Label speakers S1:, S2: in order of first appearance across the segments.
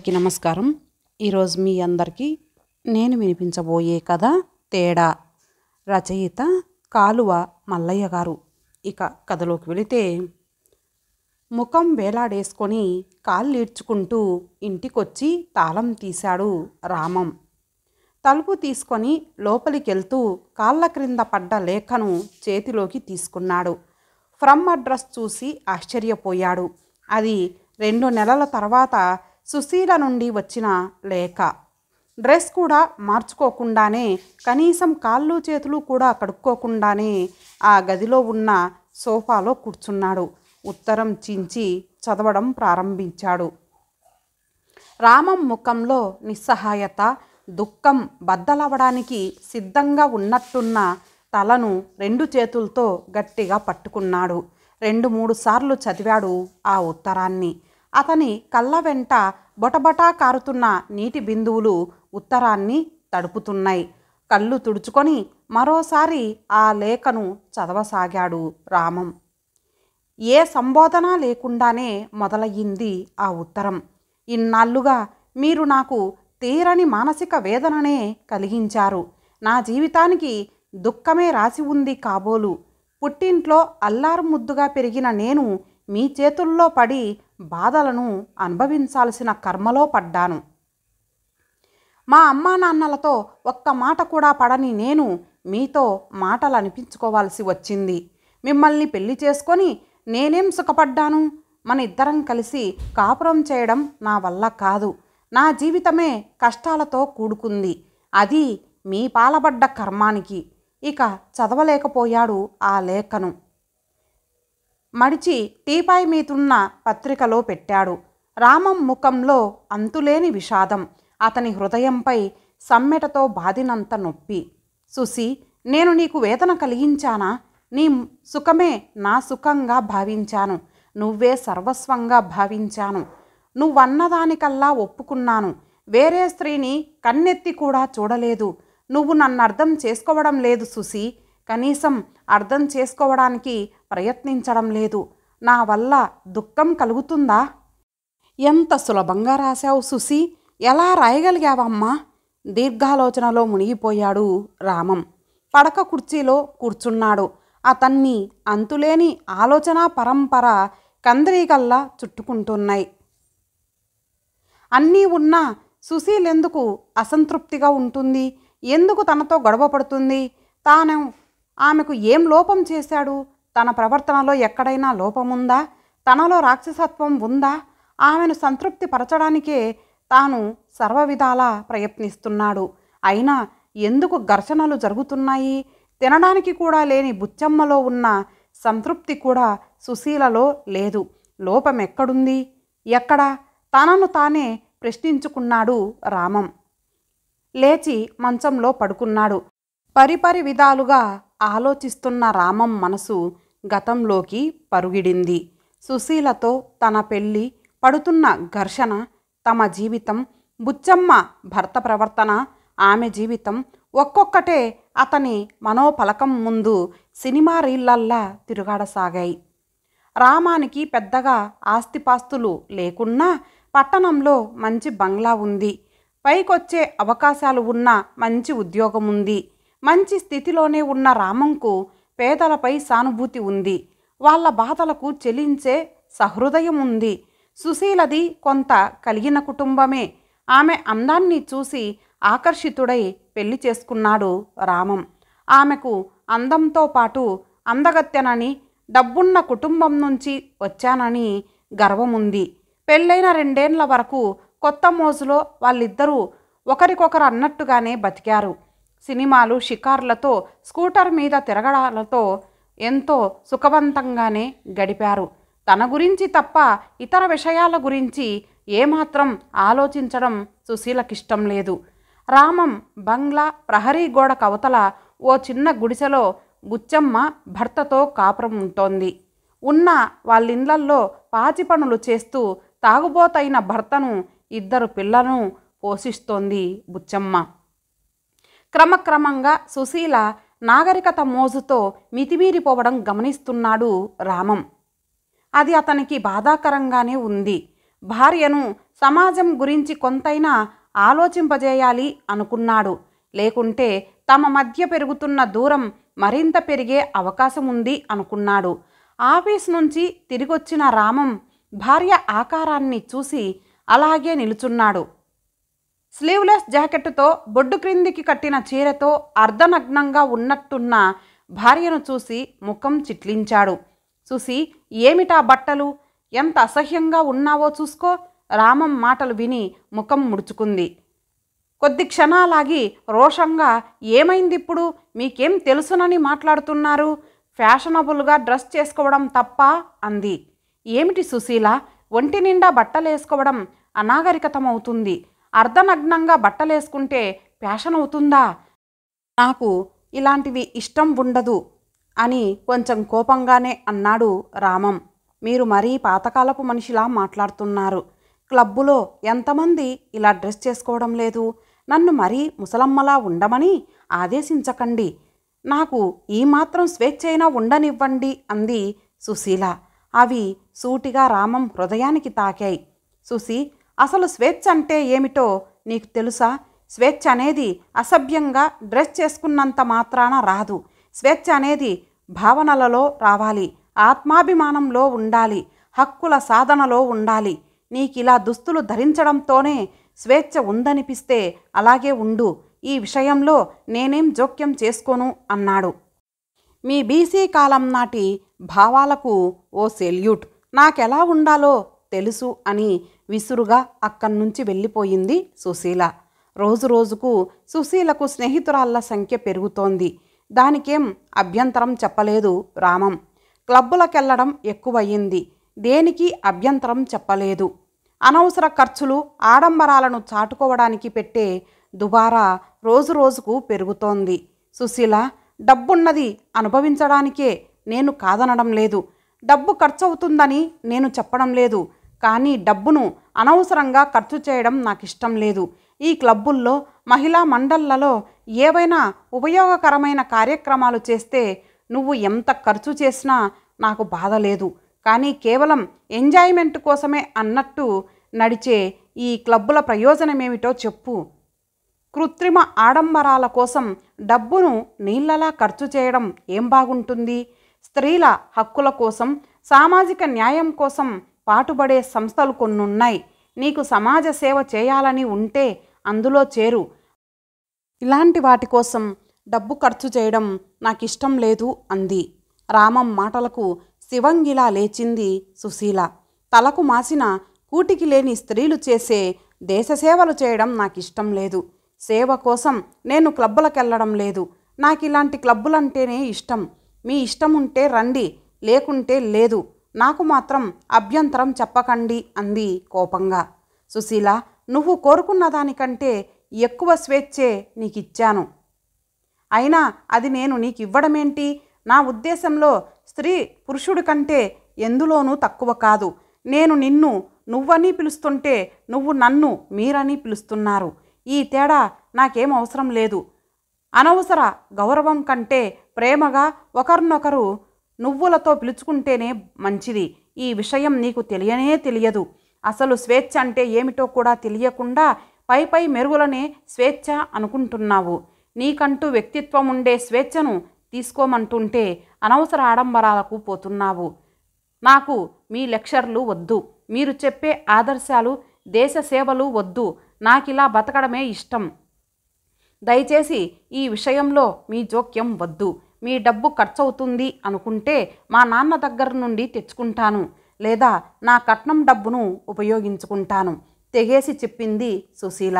S1: నమస్కారం. ఈరోజు మీ అందరికీ నేను వినిపించబోయే కథ తేడా. రచయిత కాలువ మల్లయ్య గారు. ఇక కథలోకి వెళితే, ముఖం వేలాడేసుకొని కాళ్ళీడ్చుకుంటూ ఇంటికొచ్చి తాళం తీశాడు రామం. తలుపు తీసుకొని లోపలికెళ్తూ కాళ్ళ క్రింద పడ్డ లేఖను చేతిలోకి తీసుకున్నాడు. ఫ్రమ్ అడ్రస్ చూసి ఆశ్చర్యపోయాడు. అది 2 నెలల తర్వాత సుశీల నుండి వచ్చిన లేఖ. డ్రెస్ కూడా మార్చుకోకుండానే, కనీసం కాళ్ళు చేతులు కూడా కడుక్కోకుండానే ఆ గదిలో ఉన్న సోఫాలో కూర్చున్నాడు. ఉత్తరం చించి చదవడం ప్రారంభించాడు. రామం ముఖంలో నిస్సహాయత, దుఃఖం బద్దలవడానికి సిద్ధంగా ఉన్నట్టున్న తలను 2 చేతులతో గట్టిగా పట్టుకున్నాడు. 2-3 సార్లు చదివాడు ఆ ఉత్తరాన్ని. అతని కళ్ళ వెంట బొటబొటా కారుతున్న నీటి బిందువులు ఉత్తరాన్ని తడుపుతున్నాయి. కళ్ళు తుడుచుకొని మరోసారి ఆ లేఖను చదవసాగాడు రామం. ఏ సంబోధన లేకుండానే మొదలయ్యింది ఆ ఉత్తరం. ఇన్నాళ్లుగా మీరు నాకు తీరని మానసిక వేదననే కలిగించారు. నా జీవితానికి దుఃఖమే రాసి ఉంది కాబోలు. పుట్టింట్లో అల్లారు ముద్దుగా పెరిగిన నేను మీ చేతుల్లో పడి బాధలను అనుభవించాల్సిన కర్మలో పడ్డాను. మా అమ్మా నాన్నలతో ఒక్క మాట కూడా పడని నేను మీతో మాటలు అనిపించుకోవాల్సి వచ్చింది. మిమ్మల్ని పెళ్లి చేసుకొని నేనేం సుఖపడ్డాను? మన ఇద్దరం కలిసి కాపురం చేయడం నా వల్ల కాదు. నా జీవితమే కష్టాలతో కూడుకుంది. అది మీ పాలబడ్డ కర్మానికి. ఇక చదవలేకపోయాడు ఆ లేఖను. మడిచి టీపాయ్ మీదున్న పత్రికలో పెట్టాడు. రామం ముఖంలో అంతులేని విషాదం. అతని హృదయంపై సమ్మెటతో బాదినంత నొప్పి. సుసి, నేను నీకు వేదన కలిగించానా? నీ సుఖమే నా సుఖంగా భావించాను. నువ్వే సర్వస్వంగా భావించాను. నువ్వన్నదానికల్లా ఒప్పుకున్నాను. వేరే స్త్రీని కన్నెత్తి కూడా చూడలేదు. నువ్వు నన్ను అర్థం చేసుకోవడం లేదు సుసి. కనీసం అర్థం చేసుకోవడానికి ప్రయత్నించడం లేదు. నా వల్ల దుఃఖం కలుగుతుందా? ఎంత సులభంగా రాశావు సుసి. ఎలా రాయగలిగావమ్మా? దీర్ఘాలోచనలో మునిగిపోయాడు రామం. పడక కుర్చీలో కూర్చున్నాడు. అతన్ని అంతులేని ఆలోచన పరంపర కందిరీగల్లా చుట్టుకుంటున్నాయి. అన్నీ ఉన్నా సుశీలెందుకు అసంతృప్తిగా ఉంటుంది? ఎందుకు తనతో గొడవ పడుతుంది? తాను ఆమెకు ఏం లోపం చేశాడు? తన ప్రవర్తనలో ఎక్కడైనా లోపముందా? తనలో రాక్షసత్వం ఉందా? ఆమెను సంతృప్తి పరచడానికే తాను సర్వవిధాలా ప్రయత్నిస్తున్నాడు. అయినా ఎందుకు ఘర్షణలు జరుగుతున్నాయి? తినడానికి కూడా లేని బుచ్చమ్మలో ఉన్న సంతృప్తి కూడా సుశీలలో లేదు. లోపం ఎక్కడుంది? ఎక్కడా? తనను తానే ప్రశ్నించుకున్నాడు రామం. లేచి మంచంలో పడుకున్నాడు. పరిపరి విధాలుగా ఆలోచిస్తున్న రామం మనసు గతంలోకి పరుగిడింది. సుశీలతో తన పెళ్ళి, పడుతున్న ఘర్షణ, తమ జీవితం, బుచ్చమ్మ భర్త ప్రవర్తన, ఆమె జీవితం ఒక్కొక్కటే అతని మనోపలకం ముందు సినిమా రీళ్లల్లా తిరుగాడసాగాయి. రామానికి పెద్దగా ఆస్తిపాస్తులు లేకున్నా పట్టణంలో మంచి బంగ్లా ఉంది. పైకొచ్చే అవకాశాలు ఉన్న మంచి ఉద్యోగం ఉంది. మంచి స్థితిలోనే ఉన్న రామంకు పేదలపై సానుభూతి ఉంది. వాళ్ళ బాధలకు చెలించే సహృదయం ఉంది. సుశీలది కొంత కలిగిన కుటుంబమే. ఆమె అందాన్ని చూసి ఆకర్షితుడై పెళ్లి చేసుకున్నాడు రామం. ఆమెకు అందంతో పాటు అందగత్తెనని, డబ్బున్న కుటుంబం నుంచి వచ్చానని గర్వముంది. పెళ్ళైన 2 ఏళ్ల వరకు కొత్త మోజులో వాళ్ళిద్దరూ ఒకరికొకరు అన్నట్టుగానే బతికారు. సినిమాలు, షికార్లతో, స్కూటర్ మీద తిరగడాలతో ఎంతో సుఖవంతంగానే గడిపారు. తన గురించి తప్ప ఇతర విషయాల గురించి ఏమాత్రం ఆలోచించడం సుశీలకిష్టం లేదు. రామం బంగ్లా ప్రహరీ గోడ కవతల ఓ చిన్న గుడిసెలో బుచ్చమ్మ భర్తతో కాపురం ఉంటోంది. ఉన్న వాళ్ళిళ్లల్లో పాచి పనులు చేస్తూ తాగుబోతైన భర్తను, 2 పిల్లలను పోషిస్తోంది బుచ్చమ్మ. క్రమక్రమంగా సుశీల నాగరికత మోజుతో మితిమీరిపోవడం గమనిస్తున్నాడు రామం. అది అతనికి బాధాకరంగానే ఉంది. భార్యను సమాజం గురించి కొంతైనా ఆలోచింపజేయాలి అనుకున్నాడు. లేకుంటే తమ మధ్య పెరుగుతున్న దూరం మరింత పెరిగే అవకాశం ఉంది అనుకున్నాడు. ఆఫీస్ నుంచి తిరిగొచ్చిన రామం భార్య ఆకారాన్ని చూసి అలాగే నిలుచున్నాడు. స్లీవ్లెస్ జాకెట్తో బొడ్డు క్రిందికి కట్టిన చీరతో అర్ధనగ్నంగా ఉన్నట్టున్న భార్యను చూసి ముఖం చిట్లించాడు. చూసి, ఏమిటా బట్టలు, ఎంత అసహ్యంగా ఉన్నావో చూసుకో. రామం మాటలు విని ముఖం ముడుచుకుంది. కొద్ది క్షణాలాగి రోషంగా, ఏమైందిప్పుడు, మీకేం తెలుసునని మాట్లాడుతున్నారు? ఫ్యాషనబుల్గా డ్రెస్ చేసుకోవడం తప్ప అంది. ఏమిటి సుశీల, ఒంటి నిండా బట్టలేసుకోవడం అనాగరికతమవుతుంది. అర్ధనగ్నంగా బట్టలేసుకుంటే ఫ్యాషన్ అవుతుందా? నాకు ఇలాంటివి ఇష్టం ఉండదు అని కొంచెం కోపంగానే అన్నాడు రామం. మీరు మరీ పాతకాలపు మనిషిలా మాట్లాడుతున్నారు. క్లబ్బులో ఎంతమంది ఇలా డ్రెస్ చేసుకోవడం లేదు? నన్ను మరీ ముసలమ్మలా ఉండమని ఆదేశించకండి. నాకు ఈ మాత్రం స్వేచ్ఛైనా ఉండనివ్వండి అంది సుశీల. అవి సూటిగా రామం హృదయానికి తాకాయి. సుశీ, అసలు స్వేచ్ఛ అంటే ఏమిటో నీకు తెలుసా? స్వేచ్ఛ అనేది అసభ్యంగా డ్రెస్ చేసుకున్నంత మాత్రాన రాదు. స్వేచ్ఛ అనేది భావనలలో రావాలి, ఆత్మాభిమానంలో ఉండాలి, హక్కుల సాధనలో ఉండాలి. నీకిలా దుస్తులు ధరించడంతోనే స్వేచ్ఛ ఉందనిపిస్తే అలాగే ఉండు. ఈ విషయంలో నేనేం జోక్యం చేసుకోను అన్నాడు. మీ బీసీ కాలం నాటి భావాలకు ఓ సెల్యూట్. నాకెలా ఉండాలో తెలుసు అని విసురుగా అక్కడ్నుంచి వెళ్ళిపోయింది సుశీల. రోజు రోజుకు సుశీలకు స్నేహితురాళ్ల సంఖ్య పెరుగుతోంది. దానికేం అభ్యంతరం చెప్పలేదు రామం. క్లబ్బులకెళ్లడం ఎక్కువయ్యింది. దేనికి అభ్యంతరం చెప్పలేదు. అనవసర ఖర్చులు, ఆడంబరాలను చాటుకోవడానికి పెట్టే దుబారా రోజు రోజుకు పెరుగుతోంది. సుశీల, డబ్బున్నది అనుభవించడానికే నేను కాదనడం లేదు. డబ్బు ఖర్చవుతుందని నేను చెప్పడం లేదు. కానీ డబ్బును అనవసరంగా ఖర్చు చేయడం నాకిష్టం లేదు. ఈ క్లబ్బుల్లో, మహిళా మండళ్లలో ఏవైనా ఉపయోగకరమైన కార్యక్రమాలు చేస్తే నువ్వు ఎంత ఖర్చు చేసినా నాకు బాధ లేదు. కానీ కేవలం ఎంజాయ్మెంట్ కోసమే అన్నట్టు నడిచే ఈ క్లబ్బుల ప్రయోజనమేమిటో చెప్పు. కృత్రిమ ఆడంబరాల కోసం డబ్బును నీళ్లలా ఖర్చు చేయడం ఏం బాగుంటుంది? స్త్రీల హక్కుల కోసం, సామాజిక న్యాయం కోసం పాటుపడే సంస్థలు కొన్నున్నాయి. నీకు సమాజ సేవ చేయాలని ఉంటే అందులో చేరు. ఇలాంటి వాటి కోసం డబ్బు ఖర్చు చేయడం నాకిష్టం లేదు అంది. రామం మాటలకు శివంగిలా లేచింది సుశీల. తలకు మాసిన కూటికి లేని స్త్రీలు చేసే దేశసేవలు చేయడం నాకిష్టం లేదు. సేవ కోసం నేను క్లబ్బులకెళ్ళడం లేదు. నాకిలాంటి క్లబ్బులంటేనే ఇష్టం. మీ ఇష్టం ఉంటే రండి, లేకుంటే లేదు. నాకు మాత్రం అభ్యంతరం చెప్పకండి అంది కోపంగా. సుశీల, నువ్వు కోరుకున్న దానికంటే ఎక్కువ స్వేచ్ఛే నీకిచ్చాను. అయినా అది నేను నీకివ్వడమేంటి? నా ఉద్దేశంలో స్త్రీ పురుషుడి కంటే ఎందులోనూ తక్కువ కాదు. నేను నిన్ను నువ్వని పిలుస్తుంటే నువ్వు నన్ను మీరని పిలుస్తున్నారు. ఈ తేడా నాకేం అవసరం లేదు. అనవసర గౌరవం కంటే ప్రేమగా ఒకరినొకరు నువ్వులతో పిలుచుకుంటేనే మంచిది. ఈ విషయం నీకు తెలియనే తెలియదు. అసలు స్వేచ్ఛ అంటే ఏమిటో కూడా తెలియకుండా పై మెరుగులనే స్వేచ్ఛ అనుకుంటున్నావు. నీకంటూ వ్యక్తిత్వం ఉండే స్వేచ్ఛను తీసుకోమంటుంటే అనవసర ఆడంబరాలకు పోతున్నావు. నాకు మీ లెక్చర్లు వద్దు. మీరు చెప్పే ఆదర్శాలు, దేశ సేవలు వద్దు. నాకిలా బతకడమే ఇష్టం. దయచేసి ఈ విషయంలో మీ జోక్యం వద్దు. మీ డబ్బు ఖర్చవుతుంది అనుకుంటే మా నాన్న దగ్గర నుండి తెచ్చుకుంటాను, లేదా నా కట్నం డబ్బును ఉపయోగించుకుంటాను తెగేసి చెప్పింది సుశీల.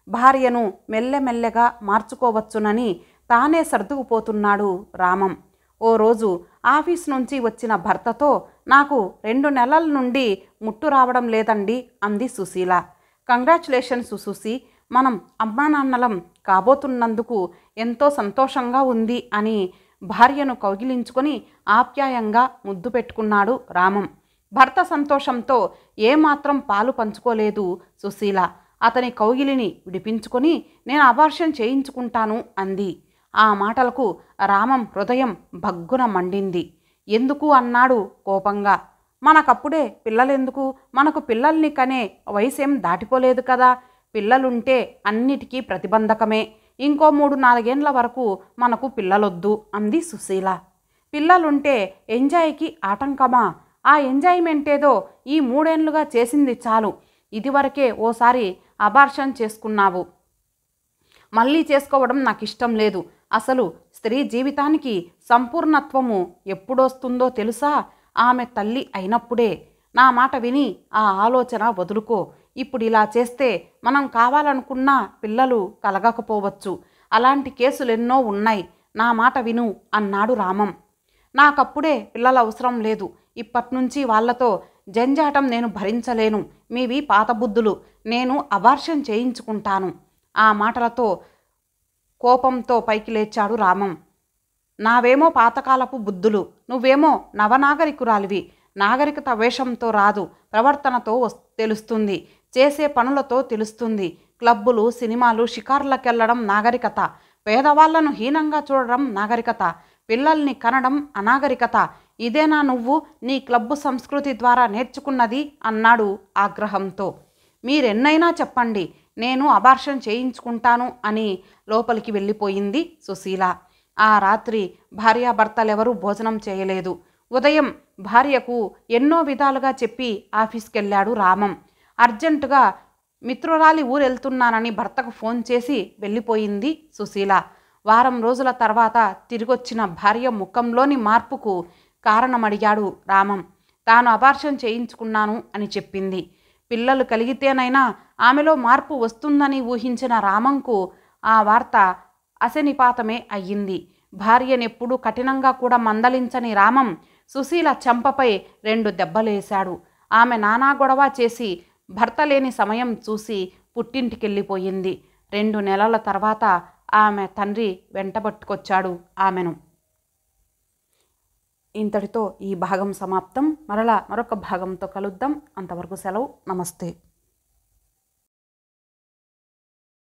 S1: భార్యను మెల్లెమెల్లగా మార్చుకోవచ్చునని తానే సర్దుకుపోతున్నాడు రామం. ఓ రోజు ఆఫీస్ నుంచి వచ్చిన భర్తతో, నాకు 2 నెలల నుండి ముట్టు రావడం లేదండి అంది సుశీల. కంగ్రాచులేషన్స్ సుశీ, మనం అమ్మానాన్నలం కాబోతున్నందుకు ఎంతో సంతోషంగా ఉంది అని భార్యను కౌగిలించుకొని ఆప్యాయంగా ముద్దు పెట్టుకున్నాడు రామం. భర్త సంతోషంతో ఏమాత్రం పాలు పంచుకోలేదు సుశీల. అతని కౌగిలిని విడిపించుకొని, నేను అబార్షన్ చేయించుకుంటాను అంది. ఆ మాటలకు రామం హృదయం భగ్గున మండింది. ఎందుకు అన్నాడు కోపంగా. మనకప్పుడే పిల్లలెందుకు, మనకు పిల్లల్ని కనే వయసేం దాటిపోలేదు కదా, పిల్లలుంటే అన్నిటికీ ప్రతిబంధకమే, ఇంకో 3-4 వరకు మనకు పిల్లలొద్దు అంది సుశీల. పిల్లలుంటే ఎంజాయ్కి ఆటంకమా? ఆ ఎంజాయ్మెంట్ ఏదో ఈ 3 చేసింది చాలు. ఇదివరకే ఓసారి అబార్షన్ చేసుకున్నావు, మళ్ళీ చేసుకోవడం నాకు ఇష్టం లేదు. అసలు స్త్రీ జీవితానికి సంపూర్ణత్వము ఎప్పుడొస్తుందో తెలుసా? ఆమె తల్లి అయినప్పుడే. నా మాట విని ఆ ఆలోచన వదులుకో. ఇప్పుడు ఇలా చేస్తే మనం కావాలనుకున్న పిల్లలు కలగకపోవచ్చు. అలాంటి కేసులెన్నో ఉన్నాయి. నా మాట విను అన్నాడు రామం. నాకప్పుడే పిల్లల అవసరం లేదు. ఇప్పట్నుంచి వాళ్లతో జంజాటం నేను భరించలేను. మీవి పాత బుద్ధులు. నేను అబార్షన్ చేయించుకుంటాను. ఆ మాటలతో కోపంతో పైకి లేచాడు రామం. నావేమో పాతకాలపు బుద్ధులు, నువ్వేమో నవనాగరికురాలివి. నాగరికత వేషంతో రాదు, ప్రవర్తనతో తెలుస్తుంది, చేసే పనులతో తెలుస్తుంది. క్లబ్బులు, సినిమాలు, షికార్లకెళ్లడం నాగరికత, పేదవాళ్లను హీనంగా చూడడం నాగరికత, పిల్లల్ని కనడం అనాగరికత. ఇదేనా నువ్వు నీ క్లబ్బు సంస్కృతి ద్వారా నేర్చుకున్నది అన్నాడు ఆగ్రహంతో. మీరెన్నైనా చెప్పండి, నేను అబార్షన్ చేయించుకుంటాను అని లోపలికి వెళ్ళిపోయింది సుశీల. ఆ రాత్రి భార్యాభర్తలెవరూ భోజనం చేయలేదు. ఉదయం భార్యకు ఎన్నో విధాలుగా చెప్పి ఆఫీస్కెళ్ళాడు రామం. అర్జెంటుగా మిత్రురాలి ఊరెళ్తున్నానని భర్తకు ఫోన్ చేసి వెళ్ళిపోయింది సుశీల. వారం రోజుల తర్వాత తిరిగొచ్చిన భార్య ముఖంలోని మార్పుకు కారణమడిగాడు రామం. తాను అబార్షన్ చేయించుకున్నాను అని చెప్పింది. పిల్లలు కలిగితేనైనా ఆమెలో మార్పు వస్తుందని ఊహించిన రామంకు ఆ వార్త అశనిపాతమే అయ్యింది. భార్యనెప్పుడూ కఠినంగా కూడా మందలించని రామం సుశీల చెంపపై 2 దెబ్బలేశాడు. ఆమె నానా గొడవ చేసి భర్త లేని సమయం చూసి పుట్టింటికెళ్ళిపోయింది. 2 నెలల తర్వాత ఆమె తండ్రి వెంటబట్టుకొచ్చాడు ఆమెను. ఇంతటితో ఈ భాగం సమాప్తం. మరలా మరొక భాగంతో కలుద్దాం. అంతవరకు సెలవు. నమస్తే.